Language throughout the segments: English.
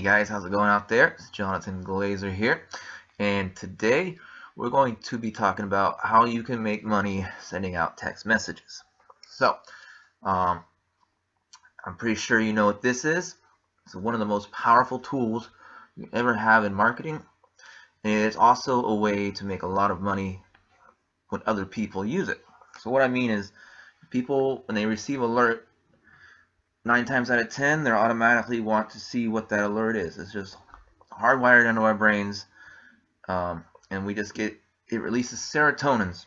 guys, how's it going out there? It's Jonathan Glazer here, and today we're going to be talking about how you can make money sending out text messages. So, I'm pretty sure you know what this is. It's one of the most powerful tools you ever have in marketing, and it's also a way to make a lot of money when other people use it. So what I mean is, people, when they receive alert, 9 times out of 10, they automatically want to see what that alert is. It's just hardwired into our brains, and we just get, it releases serotonins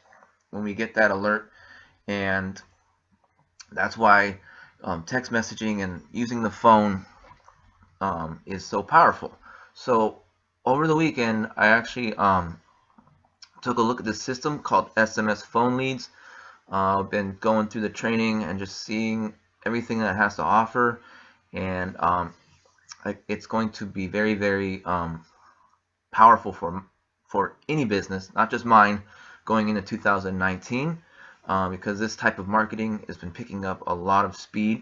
when we get that alert, and that's why text messaging and using the phone is so powerful. So over the weekend, I actually took a look at this system called SMS phone leads. I've been going through the training and just seeing everything that it has to offer, and it's going to be very, very powerful for any business, not just mine, going into 2019, because this type of marketing has been picking up a lot of speed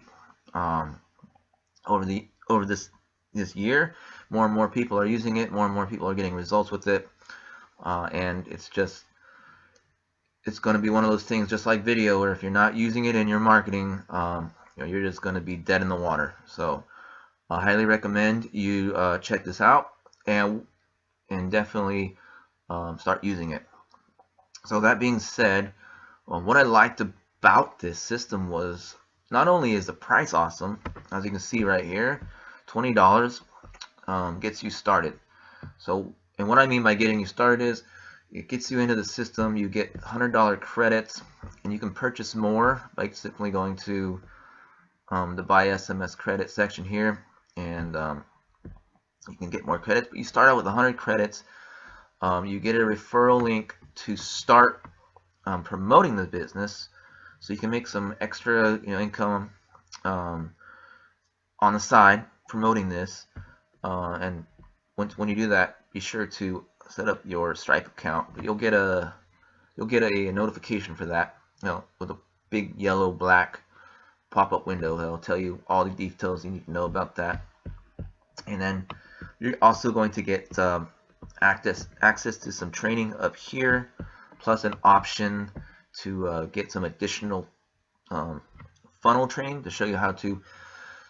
over this year. More and more people are using it, more and more people are getting results with it, and it's going to be one of those things, just like video, where if you're not using it in your marketing, you're just going to be dead in the water. So I highly recommend you check this out and definitely start using it. So that being said, what I liked about this system was, not only is the price awesome, as you can see right here, $20 gets you started. So, and what I mean by getting you started is, it gets you into the system. You get $100 credits, and you can purchase more by simply going to the buy SMS credit section here, and you can get more credits. But you start out with 100 credits. You get a referral link to start promoting the business, so you can make some extra income on the side promoting this. And when you do that, be sure to set up your Stripe account. But you'll get a notification for that, with a big yellow black pop-up window that'll tell you all the details you need to know about that. And then you're also going to get access to some training up here, plus an option to get some additional funnel training to show you how to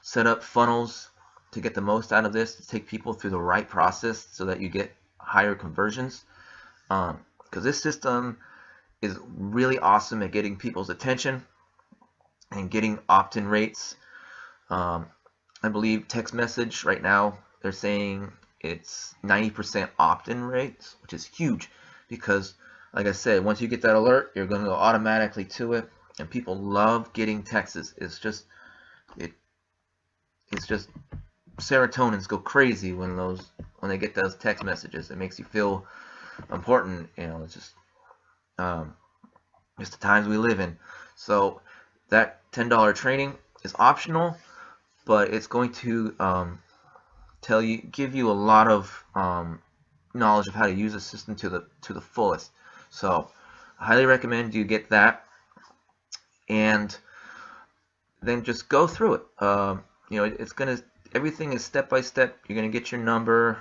set up funnels to get the most out of this, to take people through the right process so that you get higher conversions, because this system is really awesome at getting people's attention and getting opt-in rates. I believe text message right now, they're saying it's 90% opt-in rates, which is huge, because like I said, once you get that alert, you're going to go automatically to it, and people love getting texts. It's just serotonins go crazy when they get those text messages. It makes you feel important. It's just the times we live in. So that $10 training is optional, but it's going to give you a lot of knowledge of how to use the system to the fullest. So I highly recommend you get that, and then just go through it. Everything is step by step. You're going to get your number,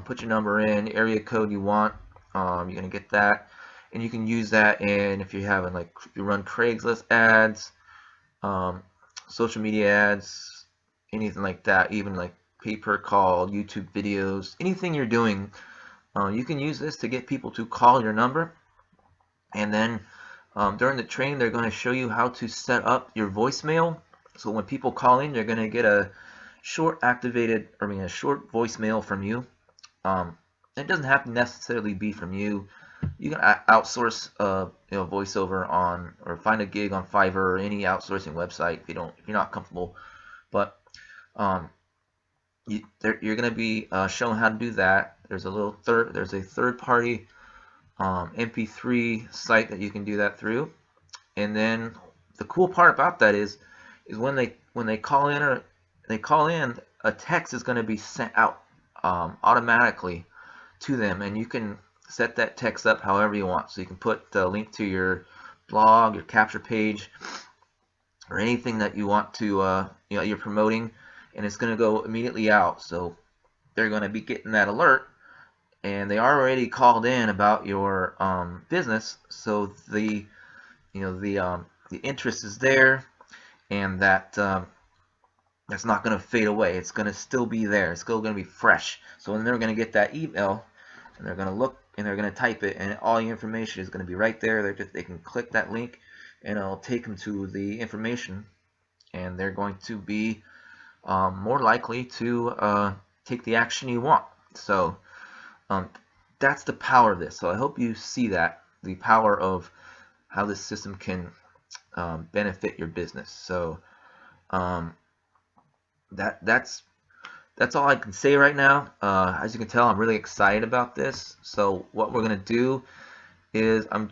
put your number in, area code you want. You're going to get that, and you can use that in, if you're having, like, if you run Craigslist ads, social media ads, anything like that, even like pay-per-call, YouTube videos, anything you're doing, you can use this to get people to call your number. And then during the training, they're going to show you how to set up your voicemail. So when people call in, you're going to get a short voicemail from you. It doesn't have to necessarily be from you. You can outsource voiceover on, or find a gig on Fiverr or any outsourcing website if you're not comfortable. But you're going to be shown how to do that. There's a third-party MP3 site that you can do that through. And then the cool part about that is when they call in, a text is going to be sent out automatically to them, and you can set that text up however you want. So you can put the link to your blog, your capture page, or anything that you want to you're promoting, and it's going to go immediately out. So they're going to be getting that alert, and they already called in about your business, so the interest is there, and that that's not going to fade away. It's going to still be there. It's still going to be fresh. So when they're going to get that email, and they're going to look and they're going to type it, and all your information is going to be right there. They can click that link, and it'll take them to the information, and they're going to be more likely to take the action you want. So that's the power of this. So I hope you see that, the power of how this system can benefit your business. So that's all I can say right now. As you can tell, I'm really excited about this. So what we're gonna do is I'm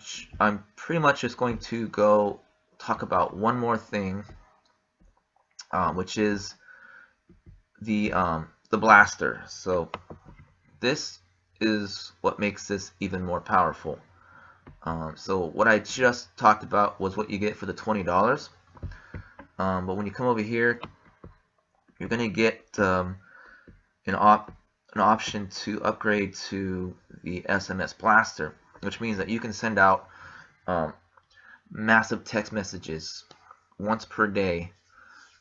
pretty much just going to go talk about one more thing, which is the blaster. So this is what makes this even more powerful. So what I just talked about was what you get for the $20. But when you come over here, you're going to get an option to upgrade to the SMS blaster, which means that you can send out massive text messages once per day.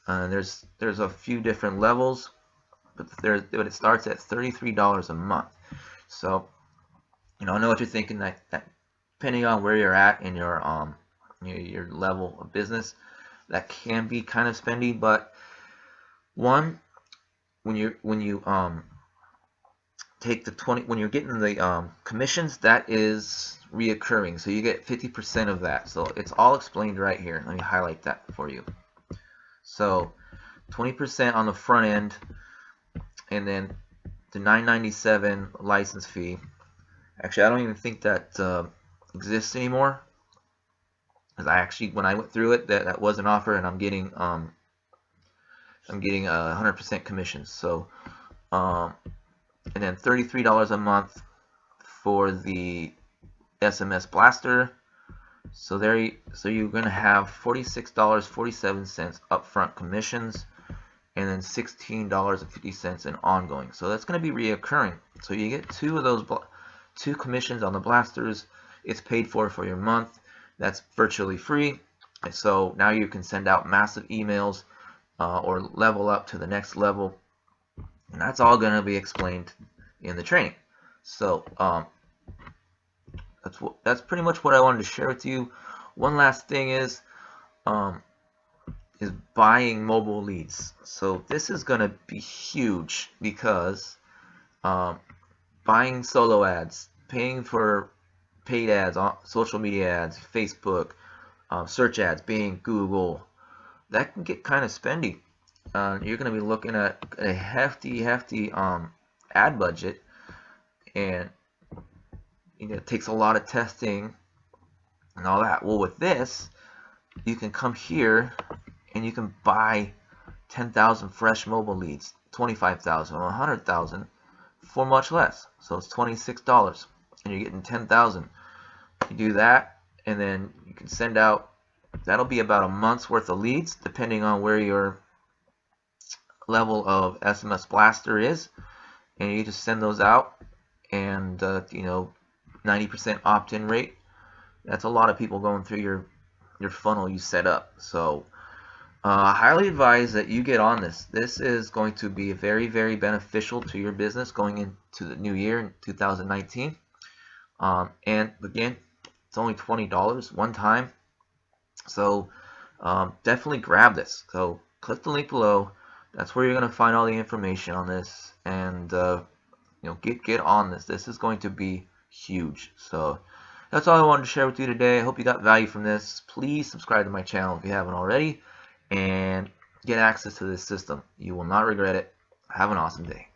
There's a few different levels, but it starts at $33 a month. So I know what you're thinking, that depending on where you're at in your level of business, that can be kind of spendy. But one, when you take the 20, when you're getting the commissions, that is reoccurring, so you get 50% of that. So it's all explained right here. Let me highlight that for you. So 20% on the front end, and then the $9.97 license fee. Actually, I don't even think that exists anymore, because when I went through it, that was an offer, and I'm getting 100% commissions. So and then $33 a month for the SMS blaster. So you're gonna have $46.47 upfront commissions, and then $16.50 in ongoing. So that's going to be reoccurring. So you get two commissions on the blasters. It's paid for your month. That's virtually free. And so now you can send out massive emails or level up to the next level, and that's all going to be explained in the training. So that's pretty much what I wanted to share with you. One last thing is buying mobile leads. So this is going to be huge, because buying solo ads, paying for paid ads, social media ads, Facebook, search ads, Bing, Google, that can get kind of spendy. You're going to be looking at a hefty ad budget, and it takes a lot of testing and all that. Well, with this, you can come here and you can buy 10,000 fresh mobile leads, 25,000, 100,000 for much less. So it's $26, and you're getting 10,000. You do that, and then you can send out. That'll be about a month's worth of leads, depending on where your level of SMS blaster is, and you just send those out, and 90% opt-in rate. That's a lot of people going through your funnel you set up. So I highly advise that you get on this. This is going to be very, very beneficial to your business going into the new year in 2019. And again, it's only $20 one time. So definitely grab this. So click the link below. That's where you're going to find all the information on this, and get on this. This is going to be huge. So that's all I wanted to share with you today. I hope you got value from this. Please subscribe to my channel if you haven't already, and get access to this system. You will not regret it. Have an awesome day.